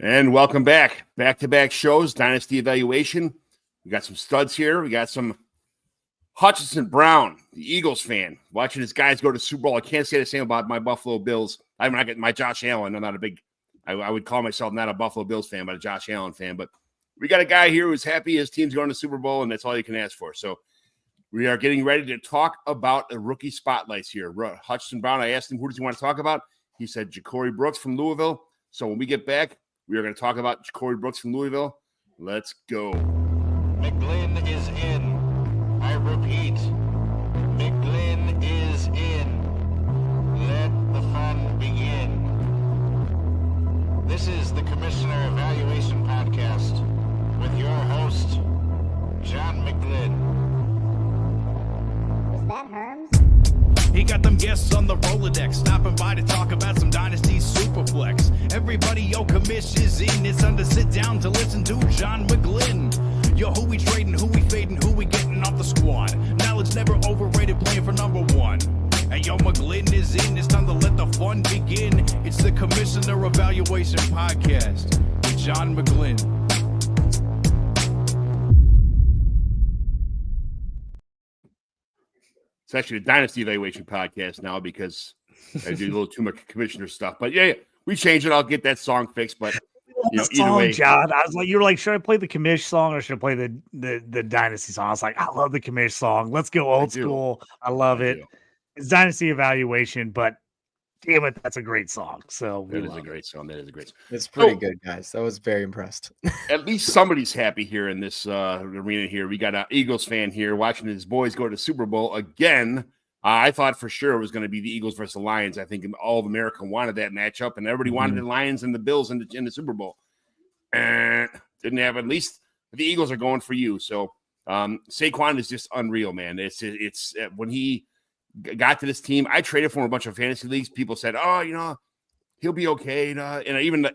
And welcome back. Back-to-back shows, Dynasty Evaluation. We got some studs here. We got some Hutchinson Brown, the Eagles fan, watching his guys go to Super Bowl. I can't say the same about my Buffalo Bills. I'm not getting my Josh Allen. I'm not a big – I would call myself not a Buffalo Bills fan, but a Josh Allen fan. But we got a guy here who's happy his team's going to Super Bowl, and that's all you can ask for. So we are getting ready to talk about the rookie spotlights here. Hutchinson Brown, I asked him, who does he want to talk about? He said Ja'Cory Brooks from Louisville. So when we get back, we are going to talk about Ja'Cory Brooks from Louisville. Let's go. McGlynn is in. I repeat, McGlynn is in. Let the fun begin. This is the Commissioner Evaluation Podcast with your host, John McGlynn. Was that Herms? He got them guests on the Rolodex, stopping by to talk about some Dynasty Superflex. Everybody, yo, commish is in. It's time to sit down to listen to John McGlynn. Yo, who we trading, who we fading, who we getting off the squad. Knowledge never overrated, playing for number one. And yo, McGlynn is in. It's time to let the fun begin. It's the Commissioner Evaluation Podcast with John McGlynn. It's actually a Dynasty Evaluation Podcast now because I do a little too much commissioner stuff. But yeah, we changed it. I'll get that song fixed. But either way, John, I was like, you were like, should I play the commish song or should I play the Dynasty song? I was like, I love the commish song. Let's go old school. I love it. It's Dynasty Evaluation, but damn it, that's a great song. So that is a great song. That is a great song. It's pretty good, guys. I was very impressed. At least somebody's happy here in this arena here. We got an Eagles fan here watching his boys go to Super Bowl again. I thought for sure it was going to be the Eagles versus the Lions. I think all of America wanted that matchup, and everybody wanted the Lions and the Bills in the Super Bowl. And didn't have. At least the Eagles are going for you. So Saquon is just unreal, man. It's when he got to this team, I traded for him a bunch of fantasy leagues. People said, "Oh, he'll be okay." And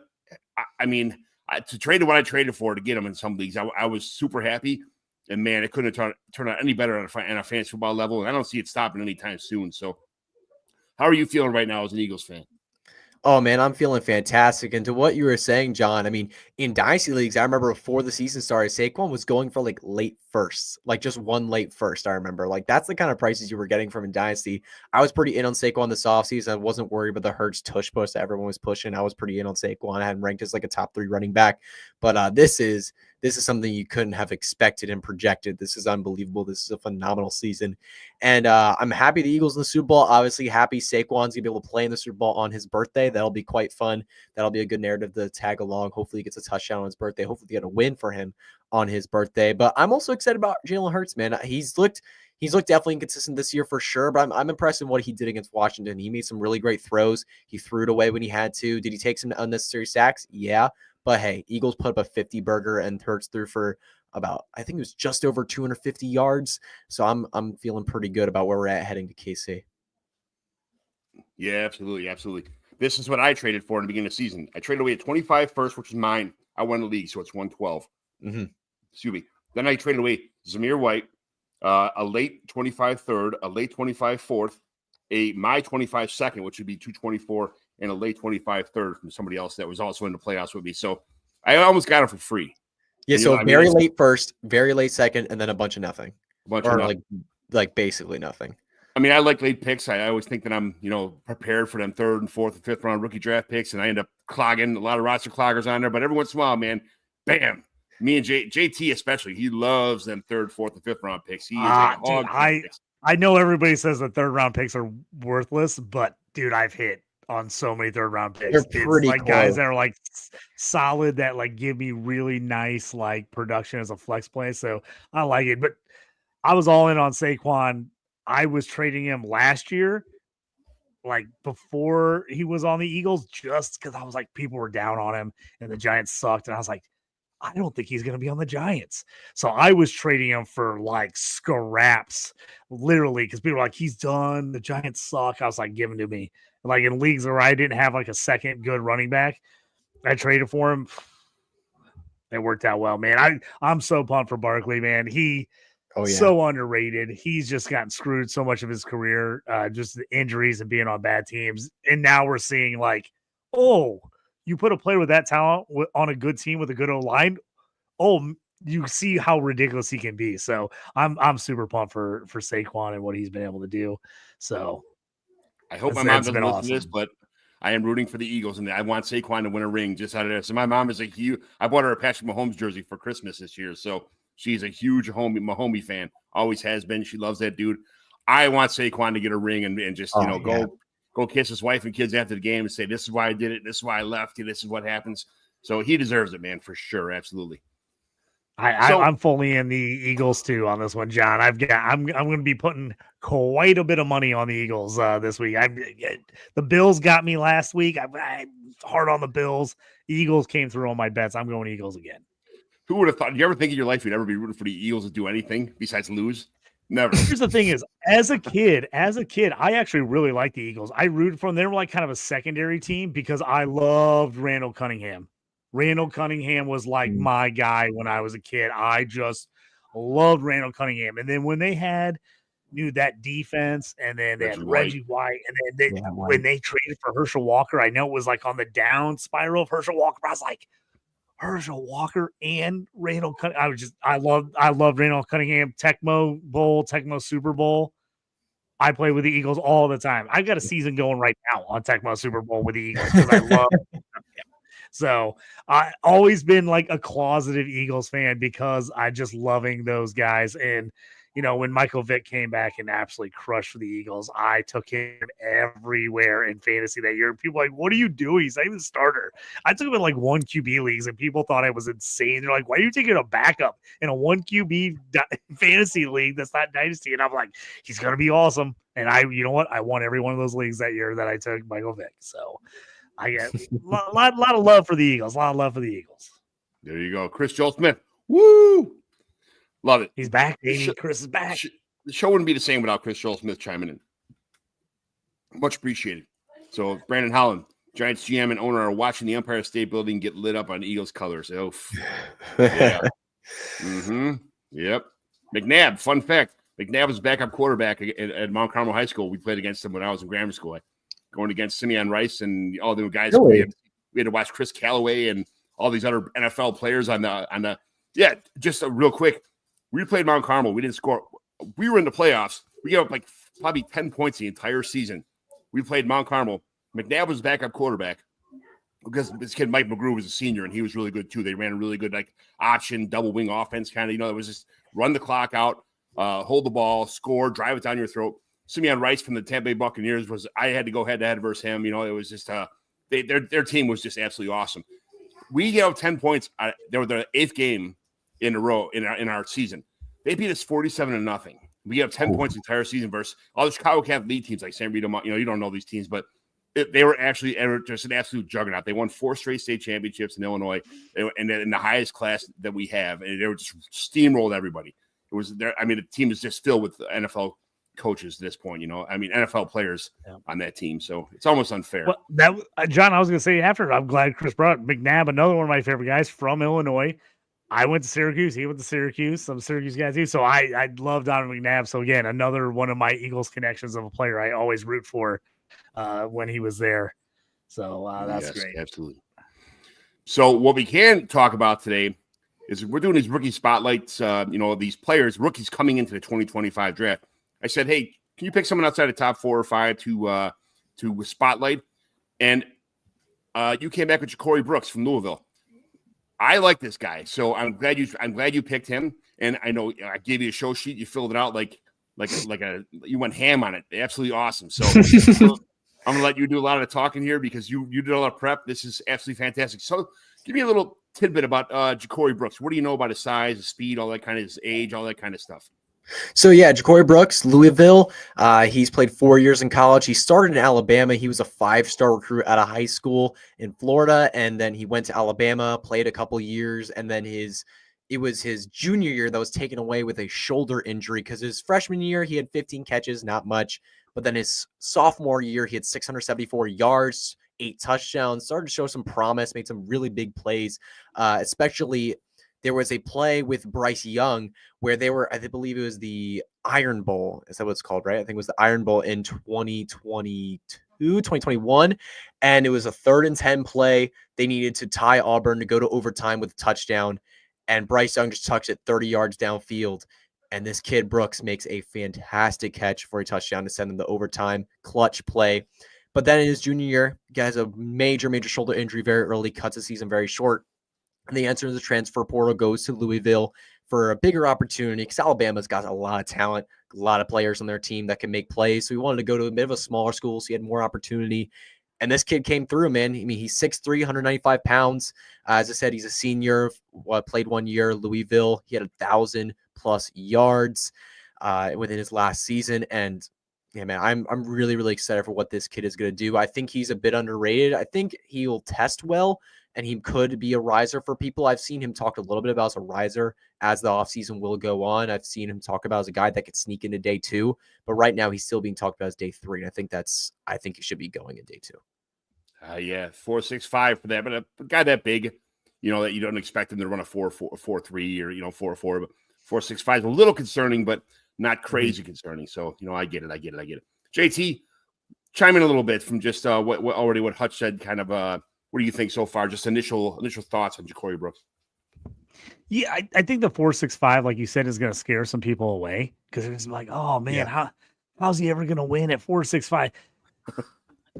to trade what I traded for to get him in some leagues, I was super happy. And man, it couldn't have turned out any better on a fantasy football level. And I don't see it stopping anytime soon. So, how are you feeling right now as an Eagles fan? Oh, man, I'm feeling fantastic. And to what you were saying, John, I mean, in Dynasty Leagues, I remember before the season started, Saquon was going for like late firsts, like just one late first. I remember like that's the kind of prices you were getting from in Dynasty. I was pretty in on Saquon this offseason. I wasn't worried about the Hurts tush push that everyone was pushing. I was pretty in on Saquon. I had him ranked as like a top 3 running back. But this is something you couldn't have expected and projected. This is unbelievable. This is a phenomenal season. And I'm happy the Eagles in the Super Bowl. Obviously happy Saquon's going to be able to play in the Super Bowl on his birthday. That'll be quite fun. That'll be a good narrative to tag along. Hopefully he gets a touchdown on his birthday. Hopefully they get a win for him on his birthday. But I'm also excited about Jalen Hurts, man. He's looked definitely inconsistent this year for sure, but I'm impressed in what he did against Washington. He made some really great throws. He threw it away when he had to. Did he take some unnecessary sacks? Yeah. But hey, Eagles put up a 50 burger and Hurts threw for about, I think it was just over 250 yards. So I'm feeling pretty good about where we're at heading to KC. Yeah, absolutely. Absolutely. This is what I traded for in the beginning of the season. I traded away a 25 first, which is mine. I won the league, so it's 112. Excuse me. Then I traded away Zamir White, a late 25 third, a late 25 fourth, my 25 second, which would be 224, and a late 25 third from somebody else that was also in the playoffs with me. So I almost got it for free. Yeah, so very late first, very late second, and then a bunch of nothing. Like basically nothing. I mean, I like late picks. I always think that I'm, prepared for them 3rd and 4th and 5th round rookie draft picks, and I end up clogging a lot of roster cloggers on there. But every once in a while, man, bam. Me and JT especially, he loves them 3rd, 4th, and 5th round picks. He is a hog. I know everybody says the 3rd round picks are worthless, but dude, I've hit on so many 3rd round picks. They're pretty like guys that are like solid that like give me really nice like production as a flex play. So I like it. But I was all in on Saquon. I was trading him last year, like before he was on the Eagles, just because I was like, people were down on him and the Giants sucked. And I was like, I don't think he's going to be on the Giants. So I was trading him for like scraps, literally, because people were like, he's done. The Giants suck. I was like, give him to me. Like in leagues where I didn't have like a second good running back, I traded for him. It worked out well, man. I'm so pumped for Barkley, man. So underrated. He's just gotten screwed so much of his career, just the injuries and being on bad teams. And now we're seeing like, you put a player with that talent on a good team with a good O-line, you see how ridiculous he can be. So I'm super pumped for Saquon and what he's been able to do. So I hope my mom doesn't listen to this, but I am rooting for the Eagles, and I want Saquon to win a ring just out of this. So my mom is I bought her a Patrick Mahomes jersey for Christmas this year, so she's a huge Mahomes fan. Always has been. She loves that dude. I want Saquon to get a ring and just go kiss his wife and kids after the game and say, "This is why I did it. This is why I left you. This is what happens." So he deserves it, man, for sure, absolutely. I'm fully in the Eagles too on this one, John. I'm going to be putting quite a bit of money on the Eagles this week. The Bills got me last week. I'm hard on the Bills. The Eagles came through on my bets. I'm going Eagles again. Who would have thought? Do you ever think in your life you'd ever be rooting for the Eagles to do anything besides lose? Never. Here's the thing: is as a kid, I actually really liked the Eagles. I rooted for them. They were like kind of a secondary team because I loved Randall Cunningham. Randall Cunningham was like my guy when I was a kid. I just loved Randall Cunningham. And then when they knew that defense, and then they had Reggie White, and then when they traded for Herschel Walker, I know it was like on the down spiral of Herschel Walker. I was like, Herschel Walker and Randall Cunningham. I loved Randall Cunningham. Tecmo Bowl, Tecmo Super Bowl. I play with the Eagles all the time. I've got a season going right now on Tecmo Super Bowl with the Eagles because I love him. So I've always been like a closeted Eagles fan because I just loving those guys. And, when Michael Vick came back and absolutely crushed for the Eagles, I took him everywhere in fantasy that year. People were like, what are you doing? He's not even the starter. I took him in like 1 QB leagues and people thought I was insane. They're like, why are you taking a backup in a 1 QB fantasy league that's not Dynasty? And I'm like, he's going to be awesome. And you know what? I won every one of those leagues that year that I took Michael Vick. So I get a lot of love for the Eagles. A lot of love for the Eagles. There you go. Chris Joel Smith. Woo! Love it. He's back, baby. Chris is back. The show wouldn't be the same without Chris Joel Smith chiming in. Much appreciated. So, Brandon Holland, Giants GM and owner, are watching the Empire State Building get lit up on Eagles colors. Oh, yeah. Yep. McNabb, fun fact. McNabb was backup quarterback at Mount Carmel High School. We played against him when I was in grammar school. Going against Simeon Rice and all the guys. Really? We had to watch Chris Callaway and all these other NFL players on the. Yeah, just real quick. We played Mount Carmel. We didn't score. We were in the playoffs. We gave up like probably 10 points the entire season. We played Mount Carmel. McNabb was backup quarterback because this kid Mike McGrew was a senior and he was really good too. They ran a really good like option double wing offense kind of. It was just run the clock out, hold the ball, score, drive it down your throat. Simeon Rice from the Tampa Bay Buccaneers I had to go head to head versus him. It was just their team was just absolutely awesome. We gave up 10 points. They were the 8th game in a row in our season. They beat us 47-0. We have 10 points the entire season versus all the Chicago Catholic League teams like San Rito. You don't know these teams, but they were actually just an absolute juggernaut. They won 4 straight state championships in Illinois, and in the highest class that we have, and they were just steamrolled everybody. It was there. I mean, the team is just filled with NFL coaches at this point. NFL players on that team, so it's almost unfair. Well, John, I was going to say after. I'm glad Chris brought up McNabb, another one of my favorite guys from Illinois. I went to Syracuse. He went to Syracuse. Some Syracuse guys too. So I love Donovan McNabb. So again, another one of my Eagles connections of a player I always root for when he was there. So that's great. Absolutely. So what we can talk about today is we're doing these rookie spotlights. These players, rookies coming into the 2025 draft. I said, hey, can you pick someone outside the top 4 or 5 to spotlight? And you came back with Ja'Cory Brooks from Louisville. I like this guy, so I'm glad you picked him. And I know I gave you a show sheet. You filled it out like you went ham on it. Absolutely awesome. So I'm gonna let you do a lot of the talking here because you did a lot of prep. This is absolutely fantastic. So give me a little tidbit about Ja'Cory Brooks. What do you know about his size, his speed, all that kind of his age, all that kind of stuff? So yeah, Ja'Cory Brooks, Louisville. He's played 4 years in college. He started in Alabama. He was a 5-star recruit out of high school in Florida, and then he went to Alabama, played a couple years, and then it was his junior year that was taken away with a shoulder injury because his freshman year he had 15 catches, not much, but then his sophomore year he had 674 yards, 8 touchdowns, started to show some promise, made some really big plays, especially. There was a play with Bryce Young where they were, I believe it was the Iron Bowl. Is that what it's called, right? I think it was the Iron Bowl in 2020. 2021, and it was a 3rd and 10 play. They needed to tie Auburn to go to overtime with a touchdown, and Bryce Young just tucks it 30 yards downfield. And this kid, Brooks, makes a fantastic catch for a touchdown to send them to overtime. Clutch play. But then in his junior year, he has a major shoulder injury very early, cuts the season very short. And the answer to the transfer portal goes to Louisville for a bigger opportunity because Alabama's got a lot of talent, a lot of players on their team that can make plays. So he wanted to go to a bit of a smaller school so he had more opportunity. And this kid came through, man. I mean, he's 6'3", 195 pounds. As I said, he's a senior, played 1 year, Louisville. He had 1,000+ yards within his last season. And yeah, man, I'm really, really excited for what this kid is going to do. I think he's a bit underrated. I think he'll test well, and he could be a riser for people. I've seen him talk a little bit about as a riser as the offseason will go on. I've seen him talk about as a guy that could sneak into day 2, but right now he's still being talked about as day 3. And I think he should be going in day 2. Yeah, 4.65 for that, but a guy that big, that you don't expect him to run a 4.3 or 4.4, but 4.65 is a little concerning, but not crazy concerning. So I get it. JT, chime in a little bit from just what Hutch said. Kind of, what do you think so far? Just initial thoughts on Ja'Cory Brooks. Yeah, I think the 4.65, like you said, is going to scare some people away because it's like, oh man, how's he ever going to win at 4.65?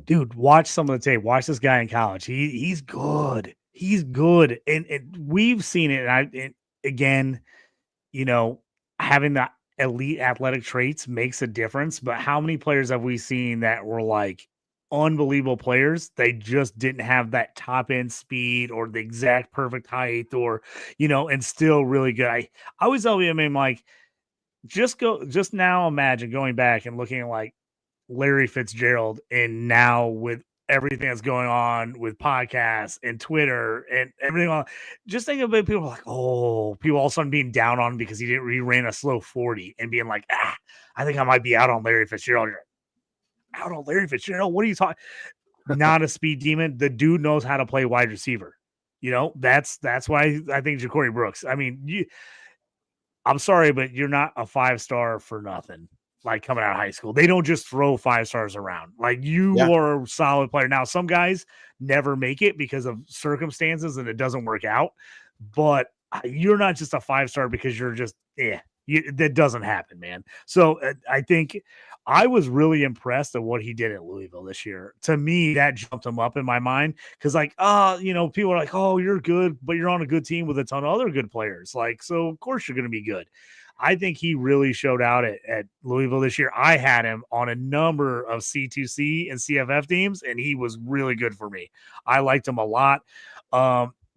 Dude, watch some of the tape. Watch this guy in college. He's good. He's good, and we've seen it. And again, having the elite athletic traits makes a difference. But how many players have we seen that were like unbelievable players? They just didn't have that top end speed or the exact perfect height, or and still really good. I always tell you, like, just now imagine going back and looking at like Larry Fitzgerald, and now with everything that's going on with podcasts and Twitter and everything on, just think about people like, people all of a sudden being down on him because he ran a slow 40 and being like, I think I might be out on Larry Fitzgerald. Out on Larry Fitzgerald? What are you talking? Not a speed demon. The dude knows how to play wide receiver. That's why I think Ja'Cory Brooks. I mean, I'm sorry, but you're not a 5-star for nothing. Like coming out of high school, they don't just throw 5 stars around. Like you are a solid player. Now, some guys never make it because of circumstances and it doesn't work out, but you're not just a 5-star because you're just, that doesn't happen, man. So I think I was really impressed at what he did at Louisville this year. To me, that jumped him up in my mind because people are like, oh, you're good, but you're on a good team with a ton of other good players. Like, so of course you're going to be good. I think he really showed out at Louisville this year. I had him on a number of C2C and CFF teams, and he was really good for me. I liked him a lot.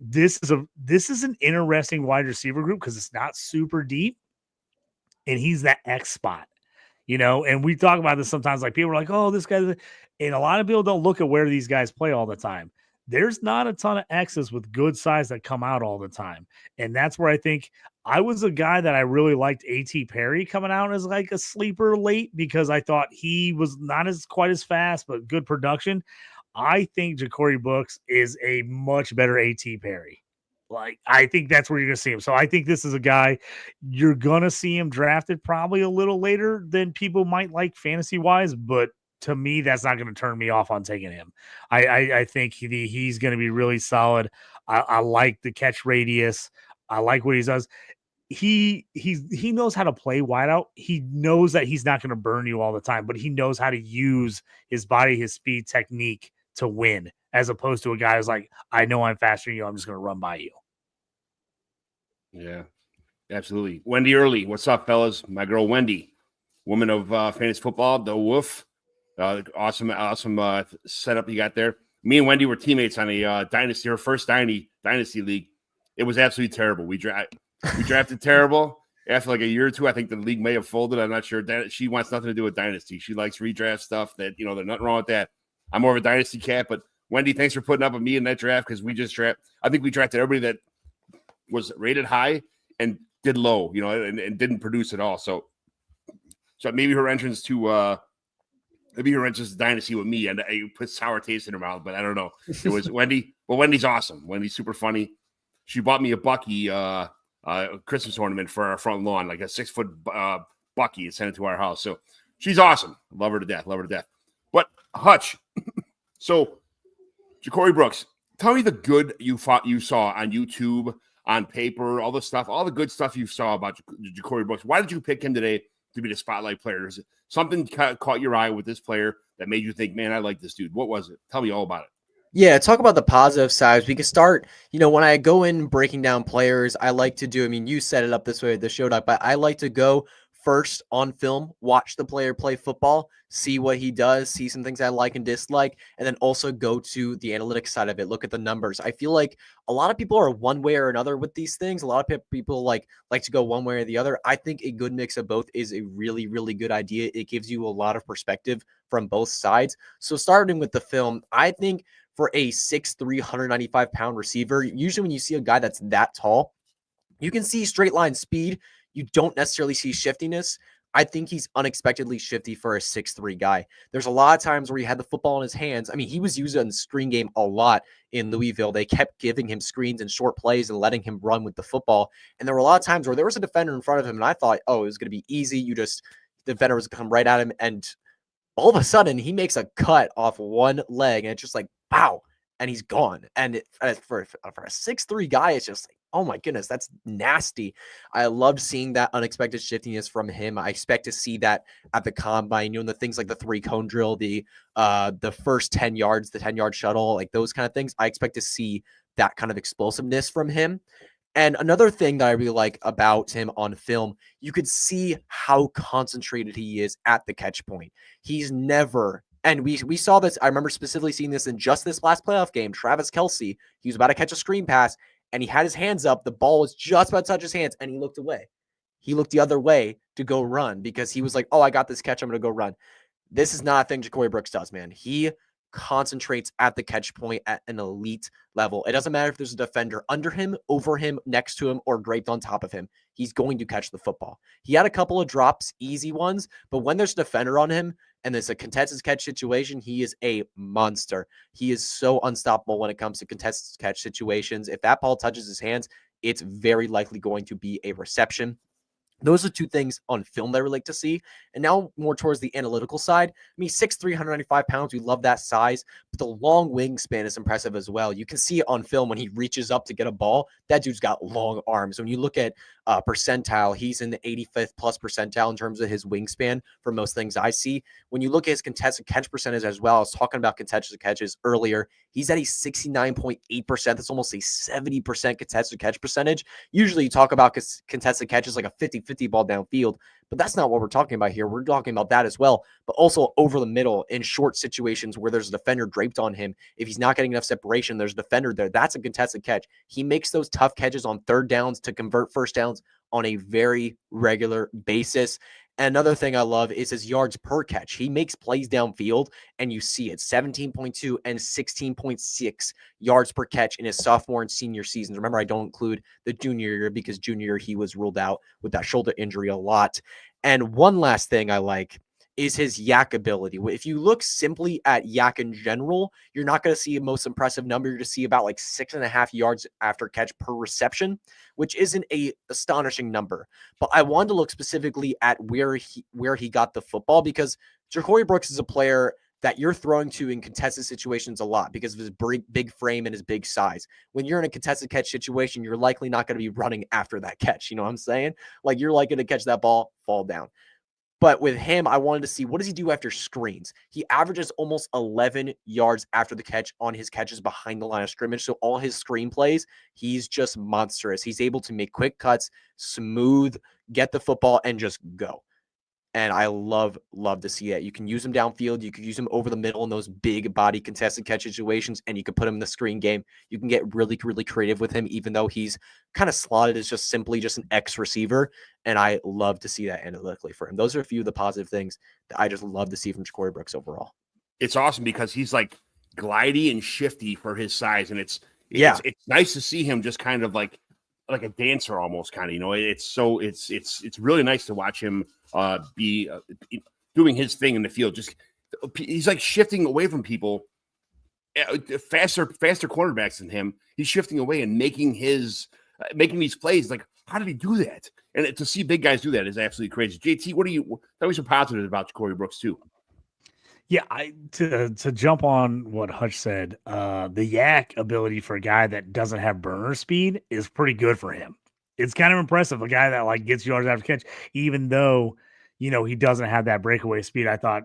This is an interesting wide receiver group because it's not super deep, and he's that X spot, and we talk about this sometimes. Like people are like, oh, this guy, and a lot of people don't look at where these guys play all the time. There's not a ton of X's with good size that come out all the time. And that's where I think I was a guy that I really liked A.T. Perry coming out as like a sleeper late because I thought he was not quite as fast, but good production. I think Ja'Cory Brooks is a much better A.T. Perry. Like, I think that's where you're going to see him. So I think this is a guy you're going to see him drafted probably a little later than people might like fantasy wise, but to me, that's not going to turn me off on taking him. I think he's going to be really solid. I like the catch radius. I like what he does. He knows how to play wideout. He knows that he's not going to burn you all the time, but he knows how to use his body, his speed, technique to win, as opposed to a guy who's like, I know I'm faster than you. I'm just going to run by you. Yeah, absolutely. Wendy Early, what's up, fellas? My girl Wendy, woman of fantasy football, the Wolf. Awesome setup you got there. Me and Wendy were teammates on a Dynasty, her first Dynasty league. It was absolutely terrible. We drafted terrible. After like a year or two, I think the league may have folded. I'm not sure. She wants nothing to do with Dynasty. She likes redraft stuff that, there's nothing wrong with that. I'm more of a Dynasty cat, but Wendy, thanks for putting up with me in that draft because I think we drafted everybody that was rated high and did low, and didn't produce at all. So maybe her entrance to Dynasty with me, and I put sour taste in her mouth, but I don't know. It was Wendy. Well, Wendy's awesome. Wendy's super funny. She bought me a Bucky Christmas ornament for our front lawn, like a 6-foot Bucky, and sent it to our house. So she's awesome. Love her to death. But Hutch, so Ja'Cory Brooks, tell me the good you saw on YouTube, on paper, all the stuff, all the good stuff you saw about Ja'Cory Brooks. Why did you pick him today to be the spotlight player? Is it something caught your eye with this player that made you think, man, I like this dude? What was it? Tell me all about it. Yeah, talk about the positive sides. We can start, when I go in breaking down players, I like to do, you set it up this way at the show doc, but I like to go first on film, watch the player play football, see what he does, see some things I like and dislike, and then also go to the analytics side of it, look at the numbers. I feel like a lot of people are one way or another with these things. A lot of people like to go one way or the other. I think a good mix of both is a really, really good idea. It gives you a lot of perspective from both sides. So starting with the film, I think for a 6'3", 195-pound receiver, usually when you see a guy that's that tall, you can see straight line speed. You don't necessarily see shiftiness. I think he's unexpectedly shifty for a 6'3" guy. There's a lot of times where he had the football in his hands. He was used in the screen game a lot in Louisville. They kept giving him screens and short plays and letting him run with the football. And there were a lot of times where there was a defender in front of him, and I thought, it was going to be easy. The defender was going to come right at him, and all of a sudden he makes a cut off one leg, and it's just like, wow, and he's gone. And for a 6'3" guy, it's just like, oh my goodness, that's nasty. I loved seeing that unexpected shiftiness from him. I expect to see that at the combine, the things like the 3-cone drill, the first 10 yards, the 10-yard shuttle, like those kind of things. I expect to see that kind of explosiveness from him. And another thing that I really like about him on film, you could see how concentrated he is at the catch point. He's never, and we saw this, I remember specifically seeing this in just this last playoff game, Travis Kelce, he was about to catch a screen pass, and he had his hands up, the ball was just about to touch his hands, and he looked away. He looked the other way to go run because he was like, I got this catch, I'm going to go run. This is not a thing Ja'Cory Brooks does, man. He concentrates at the catch point at an elite level. It doesn't matter if there's a defender under him, over him, next to him, or draped on top of him. He's going to catch the football. He had a couple of drops, easy ones, but when there's a defender on him and there's a contested catch situation, he is a monster. He is so unstoppable when it comes to contested catch situations. If that ball touches his hands, it's very likely going to be a reception. Those are two things on film that I would like to see. And now more towards the analytical side. 6'3", 195 pounds. We love that size. But the long wingspan is impressive as well. You can see it on film when he reaches up to get a ball. That dude's got long arms. When you look at percentile, he's in the 85th plus percentile in terms of his wingspan for most things I see. When you look at his contested catch percentage as well, I was talking about contested catches earlier. He's at a 69.8%. That's almost a 70% contested catch percentage. Usually you talk about contested catches like a 50-50 ball downfield, but that's not what we're talking about here. We're talking about that as well, but also over the middle in short situations where there's a defender draped on him. If he's not getting enough separation, there's a defender there. That's a contested catch. He makes those tough catches on third downs to convert first downs on a very regular basis. And another thing I love is his yards per catch. He makes plays downfield, and you see it, 17.2 and 16.6 yards per catch in his sophomore and senior seasons. Remember, I don't include the junior year because junior year he was ruled out with that shoulder injury a lot. And one last thing I like is his yak ability. If you look simply at yak in general, you're not going to see a most impressive number. You're going to see about like 6.5 yards after catch per reception, which isn't a astonishing number. But I wanted to look specifically at where he got the football, because Ja'Cory Brooks is a player that you're throwing to in contested situations a lot because of his big frame and his big size. When you're in a contested catch situation, you're likely not going to be running after that catch. You know what I'm saying? Like, you're likely to catch that ball, fall down. But with him, I wanted to see, what does he do after screens? He averages almost 11 yards after the catch on his catches behind the line of scrimmage. So all his screen plays, he's just monstrous. He's able to make quick cuts, smooth, get the football, and just go. And I love to see that. You can use him downfield. You could use him over the middle in those big body contested catch situations, and you could put him in the screen game. You can get really, really creative with him, even though he's kind of slotted as just simply just an X receiver. And I love to see that analytically for him. Those are a few of the positive things that I just love to see from Ja'Cory Brooks overall. It's awesome because he's like glidey and shifty for his size. And it's nice to see him just kind of like a dancer almost, kind of, it's really nice to watch him be doing his thing in the field. Just he's like shifting away from people, faster cornerbacks than him. He's shifting away and making these plays. Like, how did he do that? And to see big guys do that is absolutely crazy. JT, tell me some positives about Ja'Cory Brooks too. Yeah, to jump on what Hutch said, the yak ability for a guy that doesn't have burner speed is pretty good for him. It's kind of impressive. A guy that like gets yards after catch, even though he doesn't have that breakaway speed. I thought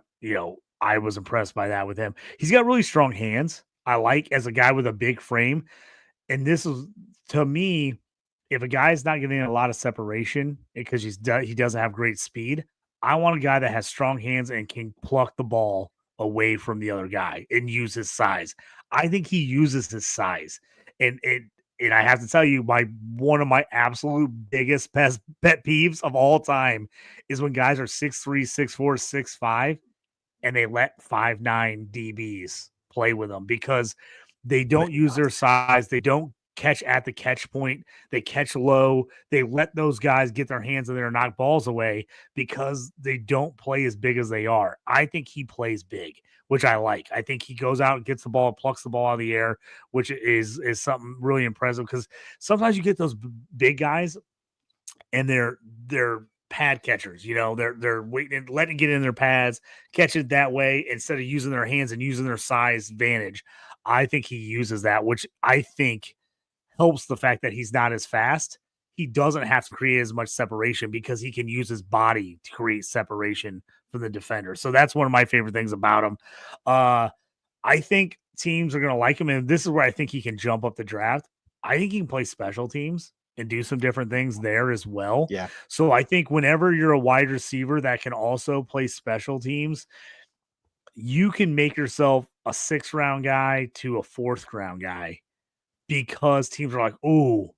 I was impressed by that with him. He's got really strong hands. I like as a guy with a big frame, and this is to me, if a guy's not getting a lot of separation because he doesn't have great speed, I want a guy that has strong hands and can pluck the ball away from the other guy and use his size. I think he uses his size. And I have to tell you, one of my absolute biggest pet peeves of all time is when guys are 6'3", 6'4", 6'5", and they let 5'9" DBs play with them because they don't use their size. They don't catch at the catch point. They catch low. They let those guys get their hands in there and knock balls away because they don't play as big as they are. I think he plays big, which I like. I think he goes out and gets the ball, plucks the ball out of the air, which is something really impressive because sometimes you get those big guys and they're pad catchers. They're waiting, letting it get in their pads, catch it that way instead of using their hands and using their size advantage. I think he uses that, which I think helps the fact that he's not as fast. He doesn't have to create as much separation because he can use his body to create separation from the defender. So that's one of my favorite things about him. I think teams are going to like him, and this is where I think he can jump up the draft. I think he can play special teams and do some different things there as well. Yeah. So I think whenever you're a wide receiver that can also play special teams, you can make yourself a 6th round guy to a 4th round guy because teams are like, oh,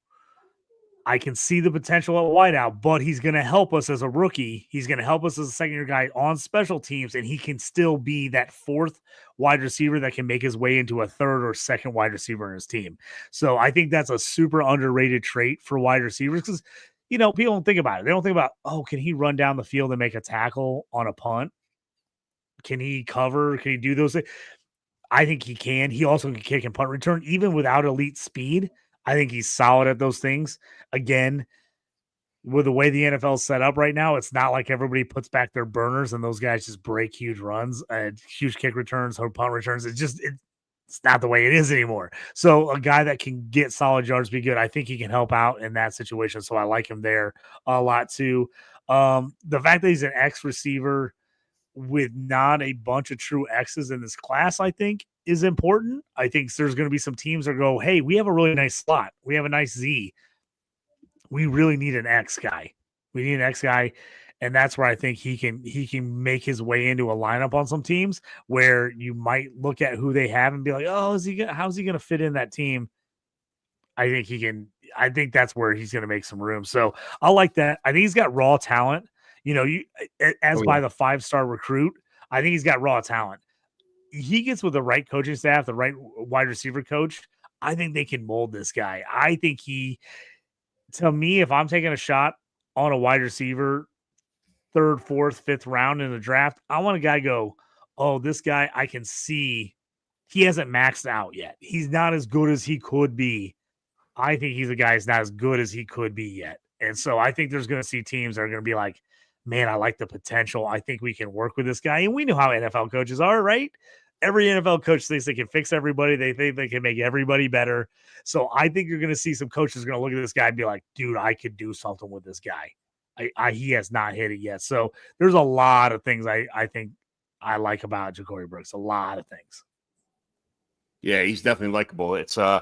I can see the potential at wideout, but he's going to help us as a rookie. He's going to help us as a second-year guy on special teams, and he can still be that 4th wide receiver that can make his way into a 3rd or 2nd wide receiver in his team. So I think that's a super underrated trait for wide receivers because, people don't think about it. They don't think about, oh, can he run down the field and make a tackle on a punt? Can he cover? Can he do those things? I think he can. He also can kick and punt return, even without elite speed. I think he's solid at those things. Again, with the way the NFL is set up right now, it's not like everybody puts back their burners and those guys just break huge runs, huge kick returns, or punt returns. It's not the way it is anymore. So a guy that can get solid yards, be good. I think he can help out in that situation. So I like him there a lot too. The fact that he's an X receiver with not a bunch of true X's in this class, I think is important. I think there's going to be some teams that go, hey, we have a really nice slot. We have a nice Z. We really need an X guy. We need an X guy. And that's where I think he can make his way into a lineup on some teams where you might look at who they have and be like, oh, how's he going to fit in that team? I think that's where he's going to make some room. So I like that. I think he's got raw talent. By the 5-star recruit, I think he's got raw talent. He gets with the right coaching staff, the right wide receiver coach. I think they can mold this guy. I think to me, if I'm taking a shot on a wide receiver, 3rd, 4th, 5th round in the draft, I want a guy go, oh, this guy, I can see he hasn't maxed out yet. He's not as good as he could be. I think he's a guy who's not as good as he could be yet. And so I think there's going to see teams that are going to be like, man, I like the potential. I think we can work with this guy. And we know how NFL coaches are, right? Every NFL coach thinks they can fix everybody. They think they can make everybody better. So I think you're going to see some coaches going to look at this guy and be like, dude, I could do something with this guy. He has not hit it yet. So there's a lot of things I think I like about Ja'Cory Brooks. A lot of things. Yeah, he's definitely likable. It's I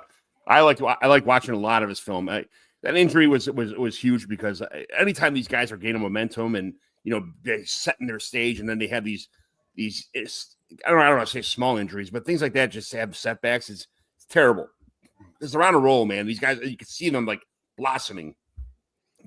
like watching a lot of his film. That injury was huge because anytime these guys are gaining momentum and they're setting their stage, and then they have these I don't want to say small injuries, but things like that just have setbacks. It's terrible. It's around a roll, man. These guys, you can see them like blossoming.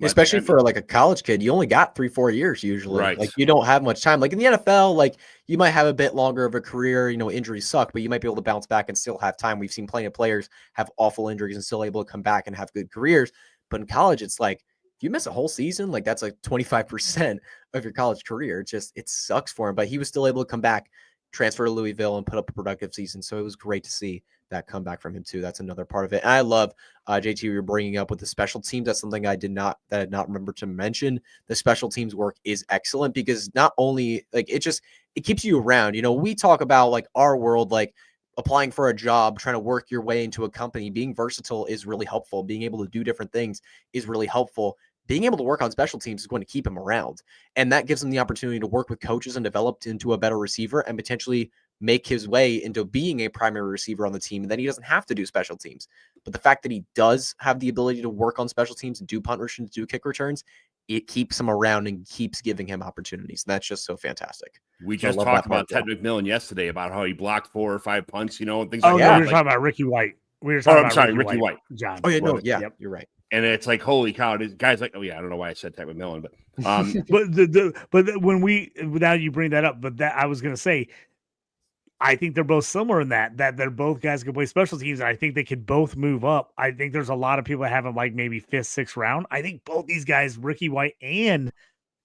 Especially for like a college kid, you only got 3-4 years usually. Right. Like you don't have much time. Like in the NFL, like you might have a bit longer of a career. Injuries suck, but you might be able to bounce back and still have time. We've seen plenty of players have awful injuries and still able to come back and have good careers. But in college, it's like if you miss a whole season, like that's like 25% of your college career. It sucks for him. But he was still able to come back, transfer to Louisville, and put up a productive season. So it was great to see that comeback from him too. That's another part of it. And I love JT, you're bringing up with the special teams. That's something I did not remember to mention. The special teams work is excellent because not only like it keeps you around. You know, we talk about like our world, like applying for a job, trying to work your way into a company. Being versatile is really helpful. Being able to do different things is really helpful. Being able to work on special teams is going to keep him around. And that gives him the opportunity to work with coaches and develop into a better receiver and potentially make his way into being a primary receiver on the team. And then he doesn't have to do special teams. But the fact that he does have the ability to work on special teams, do punt returns, do kick returns, it keeps him around and keeps giving him opportunities. And that's just so fantastic. We just talked about Ted McMillan yesterday about how he blocked 4 or 5 punts, and things like that. Oh, no, we were talking about Ricky White. Ricky White. John. Oh, yeah, no, yeah, yep. You're right. And it's like, holy cow, this guy's like, oh yeah, I don't know why I said Ted McMillan, but but when without you bring that up, but that I was gonna say, I think they're both similar in that they're both guys who can play special teams, and I think they could both move up. I think there's a lot of people that have them like maybe 5th, 6th round. I think both these guys, Ricky White and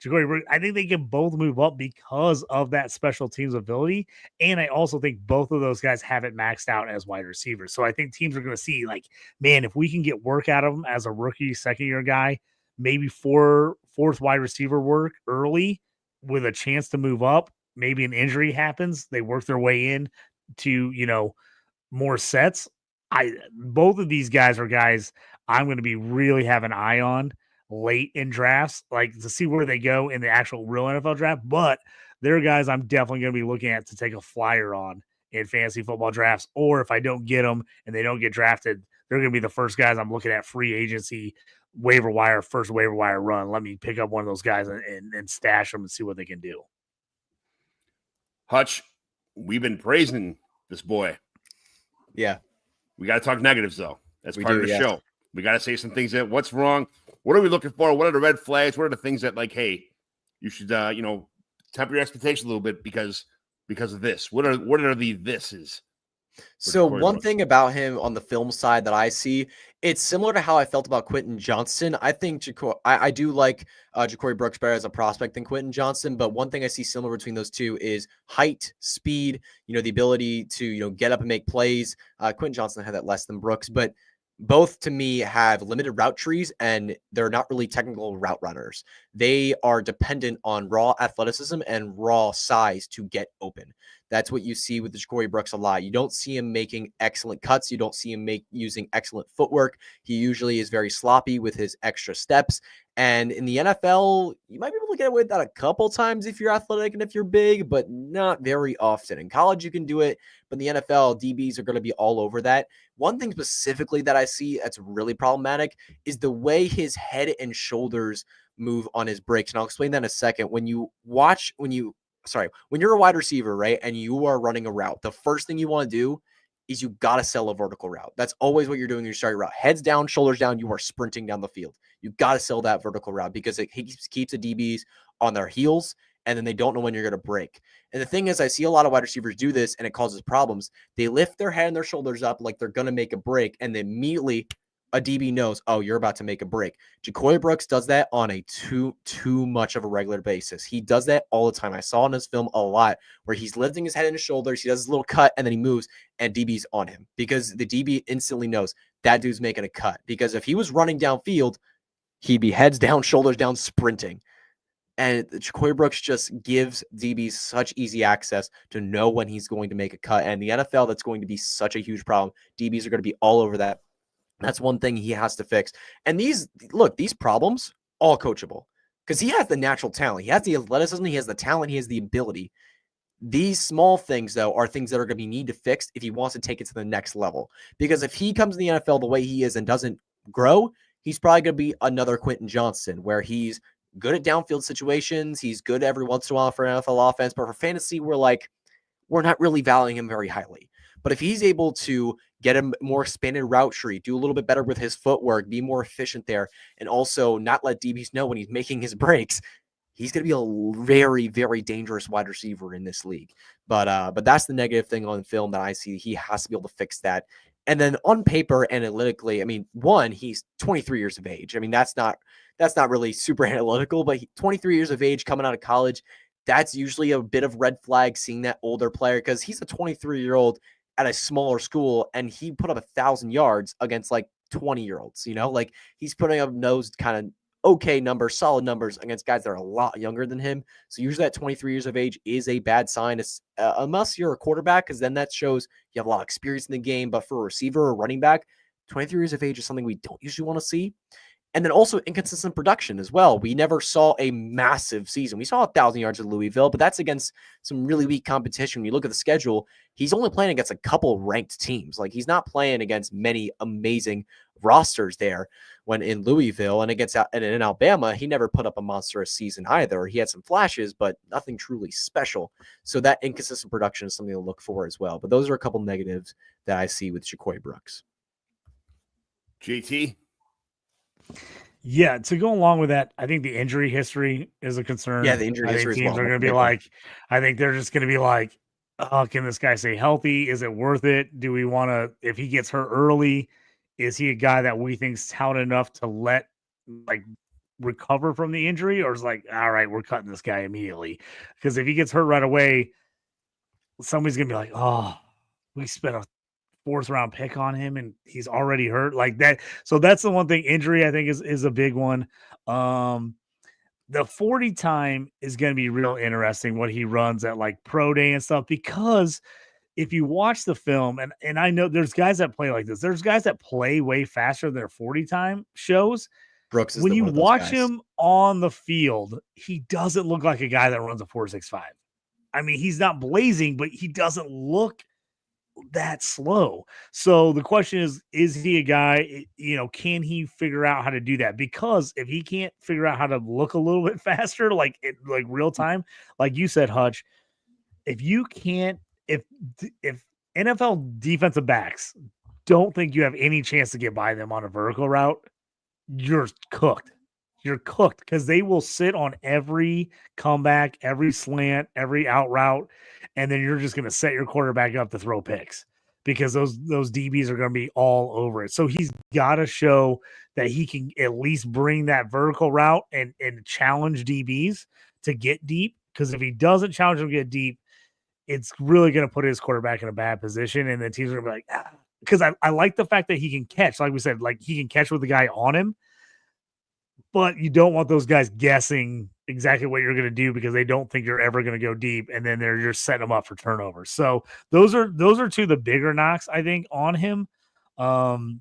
Jacory, I think they can both move up because of that special teams ability. And I also think both of those guys have it maxed out as wide receivers. So I think teams are going to see like, man, if we can get work out of them as a rookie, second year guy, maybe fourth wide receiver work early with a chance to move up, maybe an injury happens, they work their way in to, more sets. Both of these guys are guys I'm going to be really have an eye on late in drafts, like to see where they go in the actual real NFL draft. But they're guys I'm definitely going to be looking at to take a flyer on in fantasy football drafts. Or if I don't get them and they don't get drafted, they're going to be the first guys I'm looking at free agency, first waiver wire run. Let me pick up one of those guys and stash them and see what they can do. Hutch, we've been praising this boy. Yeah. We got to talk negatives, though. That's part of the show. We got to say some things that what's wrong. What are we looking for? What are the red flags? What are the things that like, hey, you should, temper your expectations a little bit because of this? What are the thises? So one thing about him on the film side that I see, it's similar to how I felt about Quentin Johnston. I think I do like Jacory Brooks better as a prospect than Quentin Johnston, but one thing I see similar between those two is height, speed, the ability to, get up and make plays. Quentin Johnston had that less than Brooks, but both to me have limited route trees and they're not really technical route runners. They are dependent on raw athleticism and raw size to get open. That's what you see with the Jacory Brooks a lot. You don't see him making excellent cuts. You don't see him using excellent footwork. He usually is very sloppy with his extra steps. And in the NFL, you might be able to get away with that a couple times if you're athletic and if you're big, but not very often. In college, you can do it, but in the NFL, DBs are going to be all over that. One thing specifically that I see that's really problematic is the way his head and shoulders move on his breaks. And I'll explain that in a second. When you're a wide receiver, right, and you are running a route, the first thing you want to do is you got to sell a vertical route. That's always what you're doing when you start your route. Heads down, shoulders down, you are sprinting down the field. You got to sell that vertical route because it keeps the DBs on their heels, and then they don't know when you're going to break. And the thing is, I see a lot of wide receivers do this, and it causes problems. They lift their head and their shoulders up like they're going to make a break, and then immediately a DB knows, oh, you're about to make a break. Jacory Brooks does that on a too much of a regular basis. He does that all the time. I saw in his film a lot where he's lifting his head and his shoulders. He does his little cut and then he moves and DB's on him because the DB instantly knows that dude's making a cut. Because if he was running downfield, he'd be heads down, shoulders down, sprinting. And Jacory Brooks just gives DBs such easy access to know when he's going to make a cut. And the NFL, that's going to be such a huge problem. DBs are going to be all over that. That's one thing he has to fix. And these problems, all coachable. Because he has the natural talent. He has the athleticism. He has the talent. He has the ability. These small things, though, are things that are going to be need to fix if he wants to take it to the next level. Because if he comes in the NFL the way he is and doesn't grow, he's probably going to be another Quentin Johnston, where he's good at downfield situations. He's good every once in a while for NFL offense. But for fantasy, we're not really valuing him very highly. But if he's able to get a more expanded route tree, do a little bit better with his footwork, be more efficient there, and also not let DBs know when he's making his breaks, he's going to be a very, very dangerous wide receiver in this league. But that's the negative thing on film that I see. He has to be able to fix that. And then on paper, analytically, I mean, one, he's 23 years of age. I mean, that's not really super analytical, but 23 years of age coming out of college, that's usually a bit of red flag seeing that older player because he's a 23-year-old at a smaller school, and he put up 1,000 yards against like 20-year-olds, like he's putting up those kind of okay numbers, solid numbers against guys that are a lot younger than him. So usually at 23 years of age is a bad sign, unless you're a quarterback, because then that shows you have a lot of experience in the game. But for a receiver or running back, 23 years of age is something we don't usually want to see. And then also inconsistent production as well. We never saw a massive season. We saw 1,000 yards at Louisville, but that's against some really weak competition. When you look at the schedule, he's only playing against a couple ranked teams. Like, he's not playing against many amazing rosters there when in Louisville, and in Alabama, he never put up a monstrous season either. He had some flashes, but nothing truly special. So that inconsistent production is something to look for as well. But those are a couple negatives that I see with Ja'Cory Brooks. JT? Yeah, to go along with that, I think the injury history is a concern. Yeah, the injury history teams as well. are going to be like, I think they're just going to be like, oh, can this guy stay healthy? Is it worth it? Do we want to, if he gets hurt early, is he a guy that we think's talented enough to let recover from the injury? Or is like, all right, we're cutting this guy immediately? Because if he gets hurt right away, somebody's going to be like, oh, we spent a 4th round pick on him and he's already hurt like that. So that's the one thing. Injury, I think, is a big one. The 40 time is going to be real interesting, what he runs at like pro day and stuff, because if you watch the film, and I know there's guys that play like this, there's guys that play way faster than their 40 time shows. Brooks is when you watch guys. him on the field, he doesn't look like a guy that runs a 4.65. I mean, he's not blazing, but he doesn't look that slow. So the question is he a guy, can he figure out how to do that? Because if he can't figure out how to look a little bit faster, like real time, like you said, Hutch, if NFL defensive backs don't think you have any chance to get by them on a vertical route, you're cooked. You're cooked, because they will sit on every comeback, every slant, every out route, and then you're just going to set your quarterback up to throw picks, because those DBs are going to be all over it. So he's got to show that he can at least bring that vertical route and challenge DBs to get deep, because if he doesn't challenge them to get deep, it's really going to put his quarterback in a bad position, and the teams are going to be like, because I like the fact that he can catch, like we said, like he can catch with the guy on him. But you don't want those guys guessing exactly what you're going to do, because they don't think you're ever going to go deep, and then they're just setting them up for turnovers. So those are two of the bigger knocks, I think, on him. And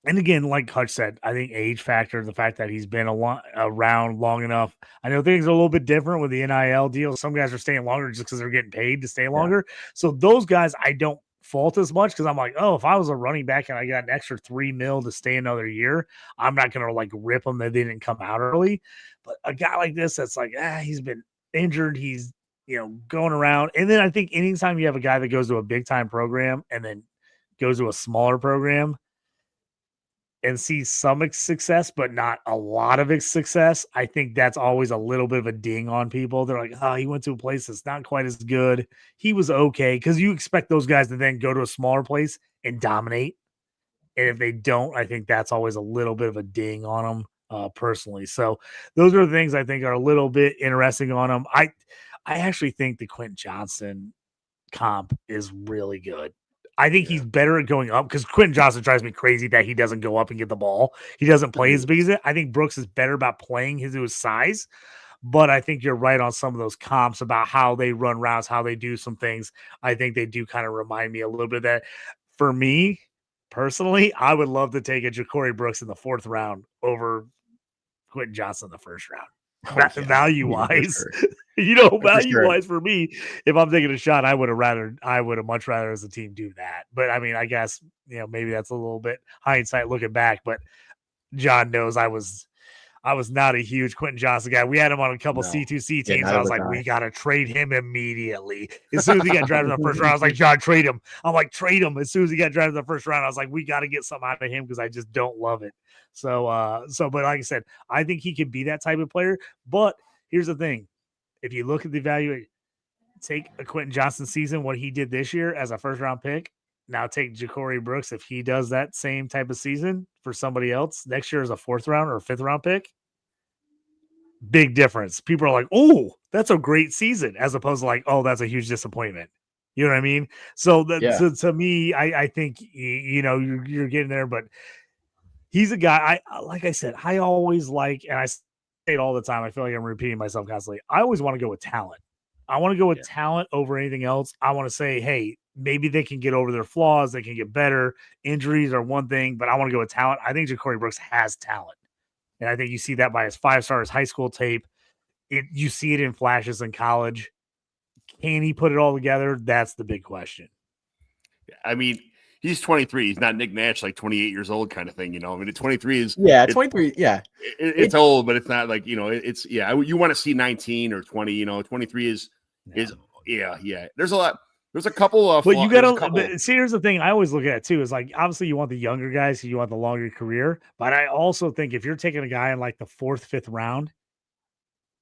again, like Hutch said, I think age factor, the fact that he's been around long enough. I know things are a little bit different with the NIL deal. Some guys are staying longer just because they're getting paid to stay longer. Yeah. So those guys, I don't fault as much, because I'm like, oh, if I was a running back and I got an extra $3 million to stay another year, I'm not going to like rip them that they didn't come out early. But a guy like this, that's like, he's been injured, he's going around. And then I think anytime you have a guy that goes to a big time program and then goes to a smaller program and sees some success, but not a lot of success, I think that's always a little bit of a ding on people. They're like, oh, he went to a place that's not quite as good. He was okay. Because you expect those guys to then go to a smaller place and dominate. And if they don't, I think that's always a little bit of a ding on them personally. So those are the things I think are a little bit interesting on them. I actually think the Quentin Johnson comp is really good. I think he's better at going up, because Quentin Johnson drives me crazy that he doesn't go up and get the ball. He doesn't play as big as it. I think Brooks is better about playing his size, but I think you're right on some of those comps about how they run routes, how they do some things. I think they do kind of remind me a little bit of that. For me, personally, I would love to take a Ja'Cory Brooks in the 4th round over Quentin Johnson in the 1st round. Value-wise, value-wise for me, if I'm taking a shot, I would have much rather as a team do that. But I mean, I guess, maybe that's a little bit hindsight looking back, but John knows I was not a huge Quentin Johnson guy. We had him on a couple C2C teams. I was like, we got to trade him immediately. As soon as he got drafted in the 1st round, I was like, John, trade him. I'm like, trade him. As soon as he got drafted in the 1st round, I was like, we got to get something out of him, because I just don't love it. So, but like I said, I think he could be that type of player. But here's the thing. If you look at the value, take a Quentin Johnson season, what he did this year as a 1st round pick. Now take Ja'Cory Brooks, if he does that same type of season for somebody else next year as a 4th round or a 5th round pick. Big difference. People are like, oh, that's a great season, as opposed to like, oh, that's a huge disappointment. You know what I mean? So Yeah. to me, I think you're getting there, but he's a guy. Like I said, I always like, and I say it all the time. I feel like I'm repeating myself constantly. I always want to go with talent. I want to go with talent over anything else. I want to say, hey, maybe they can get over their flaws. They can get better. Injuries are one thing, but I want to go with talent. I think Ja'Cory Brooks has talent. And I think you see that by his 5-star high school tape. You see it in flashes in college. Can he put it all together? That's the big question. I mean, he's 23. He's not Nick Nash, like 28 years old kind of thing. You know, I mean, 23 is 23. Yeah, it's old, but it's not like, you know, it's you want to see 19 or 20. You know, 23 is. There's a lot. There's a couple of. But you got to see. Here's the thing. I always look at it too. Is like obviously you want the younger guys, so you want the longer career. But I also think if you're taking a guy in like the 4th, 5th round,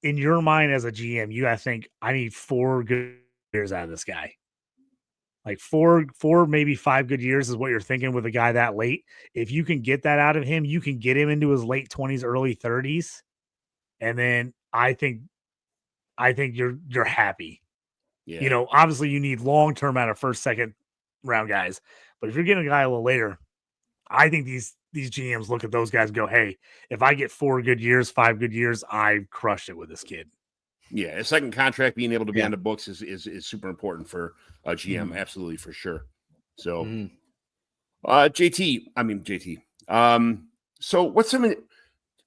in your mind as a GM, you got to think I need 4 good years out of this guy. Like 4, maybe 5 good years is what you're thinking with a guy that late. If you can get that out of him, you can get him into his late 20s, early 30s, and then I think you're happy. Yeah. You know, obviously you need long term out of 1st, 2nd round guys, but if you're getting a guy a little later, I think these GMs look at those guys and go, hey, if I get 4 good years, 5 good years, I crushed it with this kid. Yeah, a second contract being able to be on the books is super important for a GM, absolutely, for sure. So, JT. So what's some